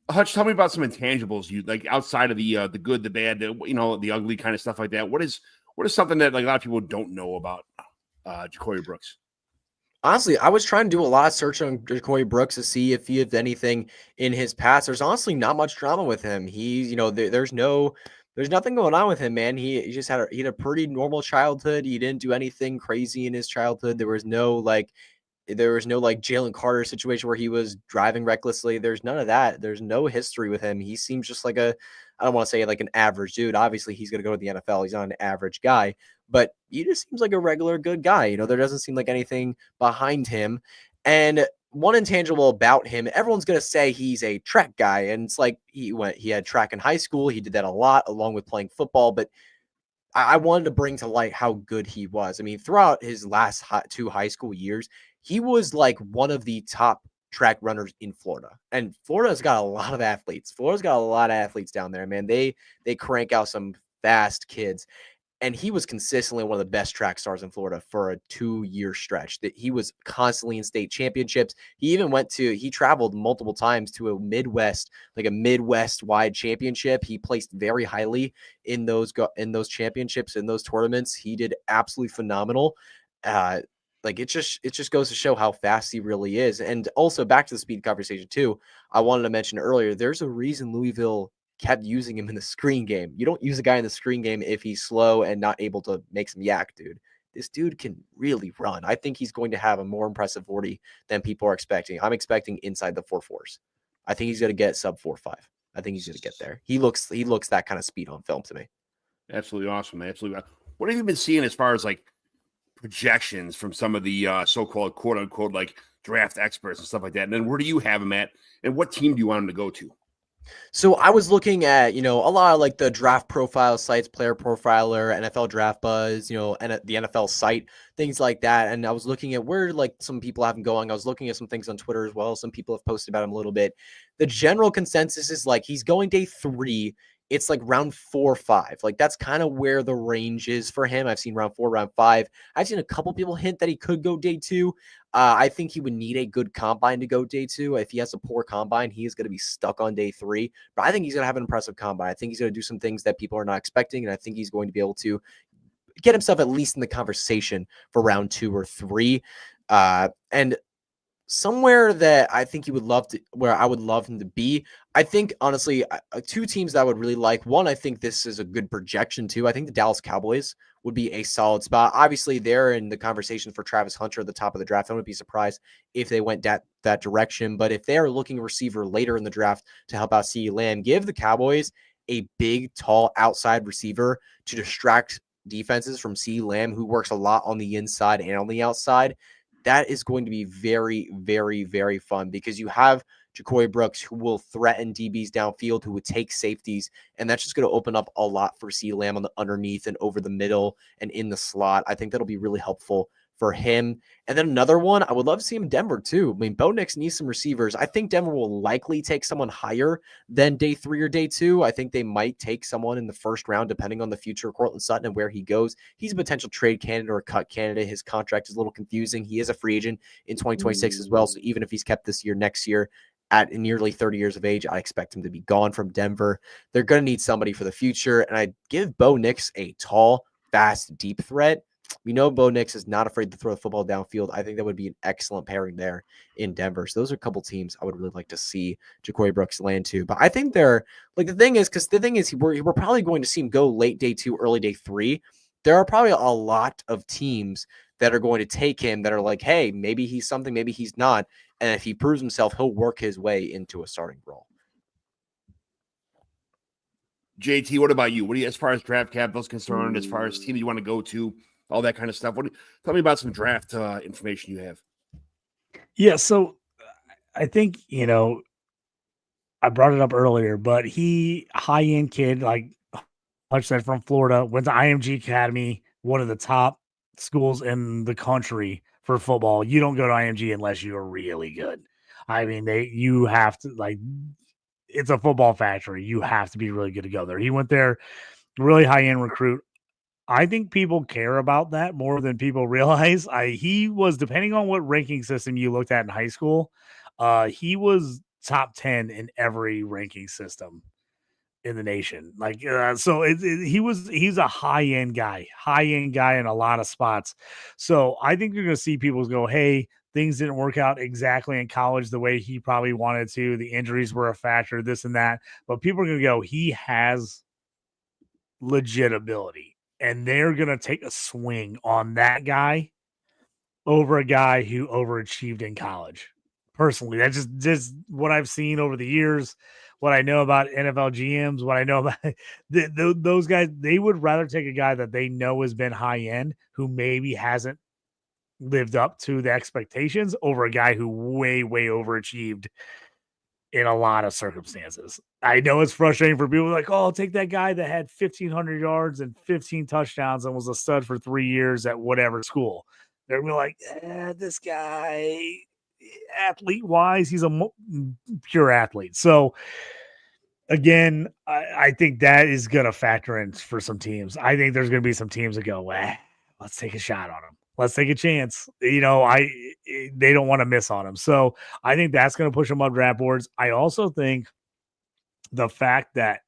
Hutch? Tell me about some intangibles you like outside of the good, the bad, the ugly kind of stuff like that. What is something that like a lot of people don't know about Ja'Cory Brooks? Honestly, I was trying to do a lot of search on Ja'Cory Brooks to see if he had anything in his past. There's honestly not much drama with him. He's, there's nothing going on with him, man. He just had a pretty normal childhood. He didn't do anything crazy in his childhood. There was no Jalen Carter situation where he was driving recklessly. There's none of that. There's no history with him. He seems just like I don't want to say like an average dude. Obviously, he's going to go to the NFL. He's not an average guy, but he just seems like a regular good guy. There doesn't seem like anything behind him. And one intangible about him, everyone's going to say he's a track guy. And it's like he had track in high school. He did that a lot along with playing football, but I wanted to bring to light how good he was. I mean, throughout his last 2 high school years, he was like one of the top track runners in Florida. And Florida's got a lot of athletes. Florida's got a lot of athletes down there, man. They crank out some fast kids. And he was consistently one of the best track stars in Florida for a 2-year stretch. That he was constantly in state championships. He even he traveled multiple times to a Midwest wide championship. He placed very highly in those championships, in those tournaments. He did absolutely phenomenal. It just goes to show how fast he really is. And also back to the speed conversation too. I wanted to mention earlier, there's a reason Louisville kept using him in the screen game. You don't use a guy in the screen game if he's slow and not able to make some yak, dude. This dude can really run. I think he's going to have a more impressive 40 than people are expecting. I'm expecting inside the 4.4s. I think he's going to get sub 4.5. I think he's going to get there. He looks that kind of speed on film to me. Absolutely awesome, man. Absolutely. What have you been seeing as far as like projections from some of the so-called quote unquote like draft experts and stuff like that? And then where do you have him at? And what team do you want him to go to? So I was looking at, a lot of like the draft profile sites, Player Profiler, NFL Draft Buzz, and the NFL site, things like that. And I was looking at where like some people have him going. I was looking at some things on Twitter as well. Some people have posted about him a little bit. The general consensus is like he's going day 3. It's like round 4 or 5. Like that's kind of where the range is for him. I've seen round 4, round 5. I've seen a couple people hint that he could go day 2. I think he would need a good combine to go day 2. If he has a poor combine, he is going to be stuck on day 3. But I think he's going to have an impressive combine. I think he's going to do some things that people are not expecting. And I think he's going to be able to get himself at least in the conversation for round 2 or 3. And somewhere that I think where I would love him to be. I think, honestly, 2 teams that I would really like. One, I think this is a good projection too. I think the Dallas Cowboys would be a solid spot. Obviously, they're in the conversation for Travis Hunter at the top of the draft. I wouldn't be surprised if they went that direction. But if they are looking a receiver later in the draft to help out CeeDee Lamb, give the Cowboys a big, tall outside receiver to distract defenses from CeeDee Lamb, who works a lot on the inside and on the outside. that is going to be very, very, very fun because you have Ja'Cory Brooks who will threaten DBs downfield, who would take safeties, and that's just going to open up a lot for CeeDee Lamb on the underneath and over the middle and in the slot. I think that'll be really helpful for him. And then another one, I would love to see him in Denver too. I mean, Bo Nix needs some receivers. I think Denver will likely take someone higher than day 3 or day 2. I think they might take someone in the first round, depending on the future of Courtland Sutton and where he goes. He's a potential trade candidate or a cut candidate. His contract is a little confusing. He is a free agent in 2026 as well. So even if he's kept this year, next year, at nearly 30 years of age, I expect him to be gone from Denver. They're going to need somebody for the future. And I give Bo Nix a tall, fast, deep threat. We know Bo Nix is not afraid to throw the football downfield. I think that would be an excellent pairing there in Denver. So those are a couple teams I would really like to see Ja'Cory Brooks land to. But I think they're like, the thing is we're probably going to see him go late day 2, early day 3. There are probably a lot of teams that are going to take him that are like, hey, maybe he's something, maybe he's not. And if he proves himself, he'll work his way into a starting role. JT, what about you? What do you, as far as draft capital is concerned, as far as team you want to go to, all that kind of stuff? Tell me about some draft information you have. Yeah, so I think, I brought it up earlier, but high-end kid, like Hutchinson from Florida, went to IMG Academy, one of the top schools in the country for football. You don't go to IMG unless you're really good. I mean, you have to, like, it's a football factory. You have to be really good to go there. He went there, really high-end recruit. I think people care about that more than people realize. He was, depending on what ranking system you looked at in high school, he was top 10 in every ranking system in the nation. Like, so he's a high-end guy in a lot of spots. So I think you're going to see people go, hey, things didn't work out exactly in college the way he probably wanted to. The injuries were a factor, this and that. But people are going to go, he has legit ability. And they're going to take a swing on that guy over a guy who overachieved in college. Personally, that's just what I've seen over the years, what I know about NFL GMs, what I know about those guys. They would rather take a guy that they know has been high end, who maybe hasn't lived up to the expectations, over a guy who way, way overachieved in a lot of circumstances. I know it's frustrating for people like, oh, I'll take that guy that had 1,500 yards and 15 touchdowns and was a stud for 3 years at whatever school. They're gonna be like, this guy, athlete-wise, he's a pure athlete. So, again, I think that is going to factor in for some teams. I think there's going to be some teams that go, let's take a shot on him. Let's take a chance. They don't want to miss on him. So I think that's going to push them up draft boards. I also think the fact that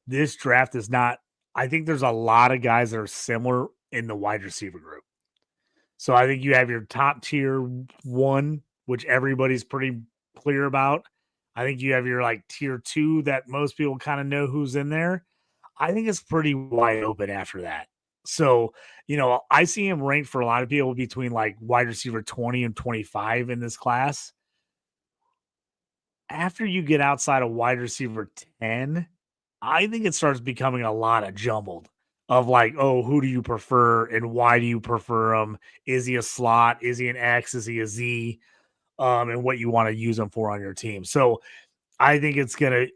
this draft is not, I think there's a lot of guys that are similar in the wide receiver group. So I think you have your top tier 1, which everybody's pretty clear about. I think you have your like tier 2 that most people kind of know who's in there. I think it's pretty wide open after that. So, I see him ranked for a lot of people between like wide receiver 20 and 25 in this class. After you get outside of wide receiver 10, I think it starts becoming a lot of jumbled of like, oh, who do you prefer and why do you prefer him? Is he a slot? Is he an X? Is he a Z? And what you want to use him for on your team. So I think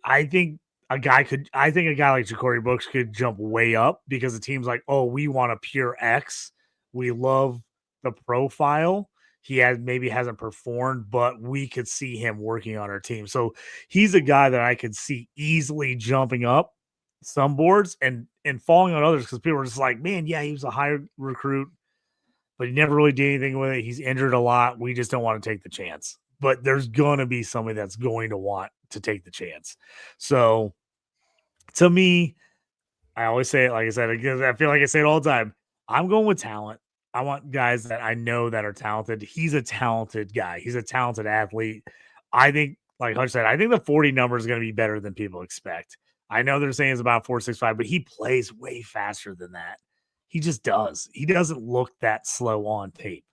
I think a guy like Ja'Cory Brooks could jump way up because the team's like, oh, we want a pure X. We love the profile. He maybe hasn't performed, but we could see him working on our team. So he's a guy that I could see easily jumping up some boards and falling on others because people are just like, man, yeah, he was a high recruit, but he never really did anything with it. He's injured a lot. We just don't want to take the chance. But there's going to be somebody that's going to want to take the chance. So to me, I always say it, like I said, because I feel like I say it all the time. I'm going with talent. I want guys that I know that are talented. He's a talented guy. He's a talented athlete. I think, like Hutch said, I think the 40 number is going to be better than people expect. I know they're saying it's about 4.65, but he plays way faster than that. He just does. He doesn't look that slow on tape.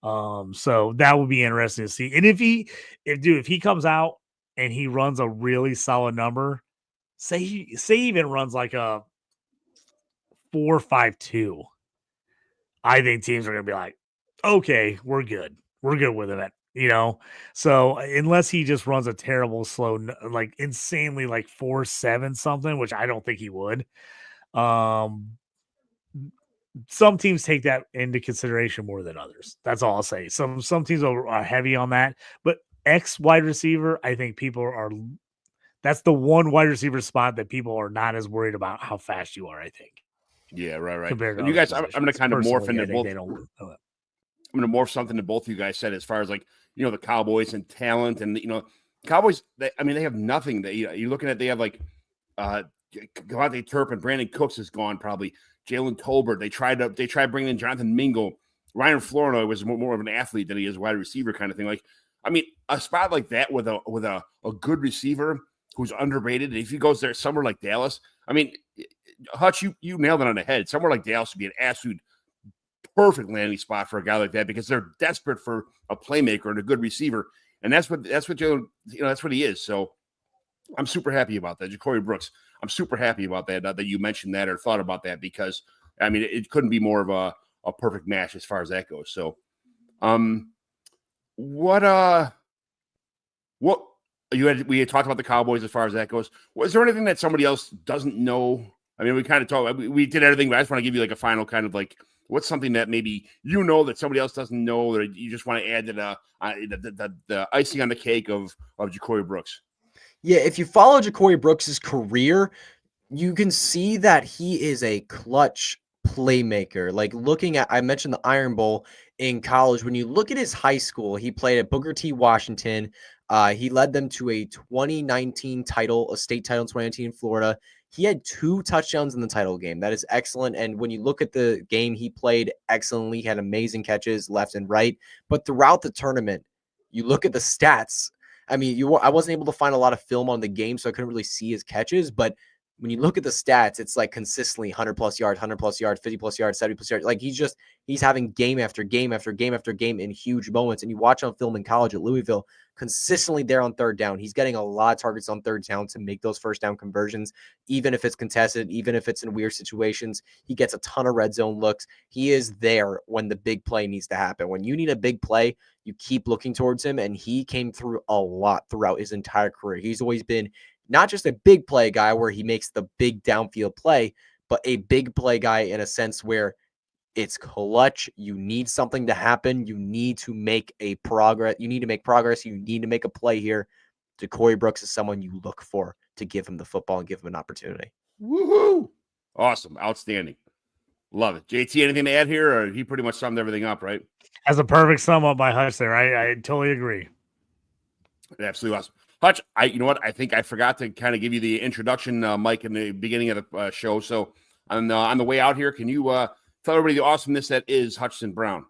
So that would be interesting to see. And if he comes out and he runs a really solid number, say he even runs like a 4.52, I think teams are going to be like, okay, we're good. we're good with it. So unless he just runs a terrible slow, like insanely like 4.7 something, which I don't think he would. Some teams take that into consideration more than others. That's all I'll say. Some teams are heavy on that, but X wide receiver, I think people are. That's the one wide receiver spot that people are not as worried about how fast you are. I think. Yeah, right. Compared to And you other guys, I'm going to kind of morph into both. They don't. I'm going to morph something that both of you guys said as far as like, the Cowboys and talent and, Cowboys, they have nothing that, you're looking at, they have like Devontae Turpin, Brandon Cooks is gone probably, Jalen Tolbert. They tried bringing in Jonathan Mingo. Ryan Flournoy was more of an athlete than he is a wide receiver kind of thing. Like, I mean, a spot like that with a good receiver who's underrated, if he goes there somewhere like Dallas, I mean, Hutch, you nailed it on the head. Somewhere like Dallas would be an absolute perfect landing spot for a guy like that because they're desperate for a playmaker and a good receiver, and that's what Jalen, that's what he is. So I'm super happy about that, Ja'Cory Brooks. I'm super happy about that. That you mentioned that or thought about that because I mean it couldn't be more of a perfect match as far as that goes. So, what we had talked about the Cowboys as far as that goes. Was there anything that somebody else doesn't know? I mean, we kind of talked. We did everything, but I just want to give you like a final kind of like what's something that maybe that somebody else doesn't know, or you just want to add to the icing on the cake of Ja'Cory Brooks. Yeah, if you follow Ja'Cory Brooks' career, you can see that he is a clutch playmaker. Like I mentioned the Iron Bowl in college. When you look at his high school, he played at Booker T. Washington. He led them to a 2019 title, a state title in 2019 in Florida. He had 2 touchdowns in the title game. That is excellent. And when you look at the game, he played excellently, had amazing catches left and right. But throughout the tournament, you look at the stats. I mean, I wasn't able to find a lot of film on the game, so I couldn't really see his catches. But when you look at the stats, it's like consistently 100+ yards, 100+ yards, 50+ yards, 70+ yards. Like he's having game after game after game after game in huge moments. And you watch on film in college at Louisville, consistently there on third down. He's getting a lot of targets on third down to make those first down conversions, even if it's contested, even if it's in weird situations. He gets a ton of red zone looks. He is there when the big play needs to happen. When you need a big play, you keep looking towards him, and he came through a lot throughout his entire career. He's always been not just a big play guy where he makes the big downfield play, but a big play guy in a sense where it's clutch. You need something to happen. You need to make progress. You need to make progress. You need to make a play here. Ja'Cory Brooks is someone you look for to give him the football and give him an opportunity. Woohoo! Awesome. Outstanding. Love it. JT, anything to add here, or he pretty much summed everything up, right? As a perfect sum up by Hutch there. I totally agree. Absolutely awesome. Hutch, you know what? I think I forgot to kind of give you the introduction, Mike, in the beginning of the show. So on the way out here, can you tell everybody the awesomeness that is Hutchinson Brown?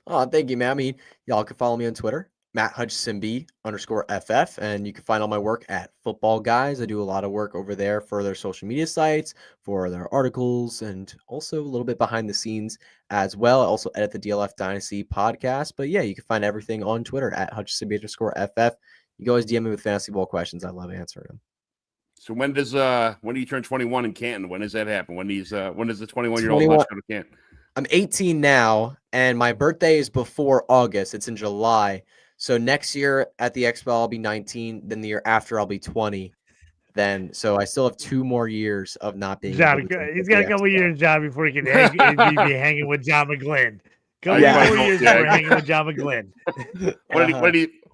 Oh, thank you, man. I mean, y'all can follow me on Twitter, @HutchinsonB_FF, and you can find all my work at Football Guys. I do a lot of work over there for their social media sites, for their articles, and also a little bit behind the scenes as well. I also edit the DLF Dynasty podcast. But yeah, you can find everything on Twitter @HutchinsonB_FF. You can always DM me with fantasy ball questions. I love answering them. So when do you turn 21 in Canton? When does that happen? When does the 21-year-old Hutch go to Canton? I'm 18 now, and my birthday is before August. It's in July. So next year at the Expo, I'll be 19. Then the year after, I'll be 20. So I still have 2 more years of not being. He's got a couple years, John, before he can be hanging with John McGlynn. Couple more years before hanging with John McGlynn.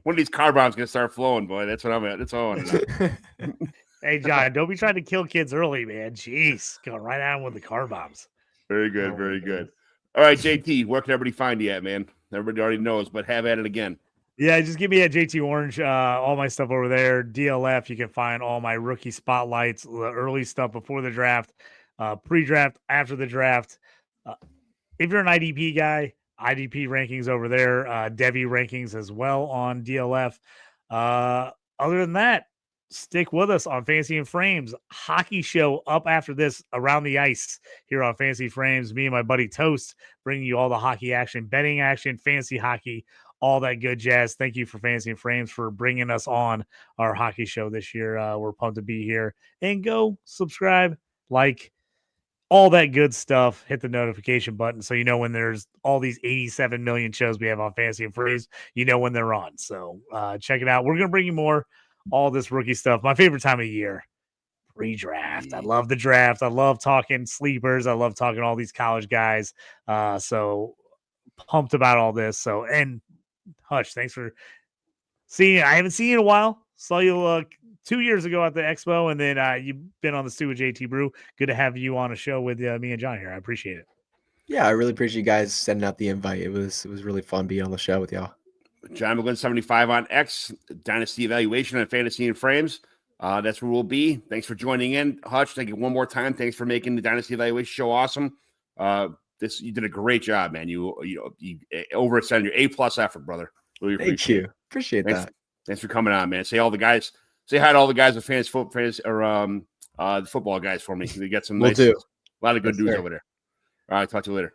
When are these car bombs gonna start flowing, boy? That's what I'm at. That's all I want to know. Hey, John, don't be trying to kill kids early, man. Jeez, going right on with the car bombs. Very good, very good. All right, JT, where can everybody find you at, man? Everybody already knows, but have at it again. Yeah, just give me at JT Orange, all my stuff over there. DLF, you can find all my rookie spotlights, the early stuff before the draft, pre-draft, after the draft. If you're an IDP guy, IDP rankings over there, Devi rankings as well on DLF. Other than that, stick with us on Fantasy and Frames. Hockey show up after this around the ice here on Fantasy Frames. Me and my buddy Toast bringing you all the hockey action, betting action, fantasy hockey, all that good jazz. Thank you for Fantasy and Frames for bringing us on our hockey show this year. We're pumped to be here. And go subscribe, like, all that good stuff. Hit the notification button so you know when there's all these 87 million shows we have on Fantasy and Freeze, you know when they're on. So check it out. We're going to bring you more all this rookie stuff. My favorite time of year, redraft. I love the draft. I love talking sleepers. I love talking all these college guys. So pumped about all this. So, and Hutch, thanks for seeing. I haven't seen you in a while. Saw you 2 years ago at the expo, and then you've been on the Stew with JT Brew. Good to have you on a show with me and John here. I appreciate it. Yeah, I really appreciate you guys sending out the invite. It was really fun being on the show with y'all. John McGlynn 75 on X, Dynasty Evaluation and Fantasy and Frames. That's where we'll be. Thanks for joining in, Hutch. Thank you one more time. Thanks for making the Dynasty Evaluation show awesome. You did a great job, man. You overextended your A+ effort, brother. Really appreciate it. Appreciate that. Thanks for coming on, man. Say hi to all the guys with fantasy or the football guys for me. We got some a lot of good news over there. All right, talk to you later.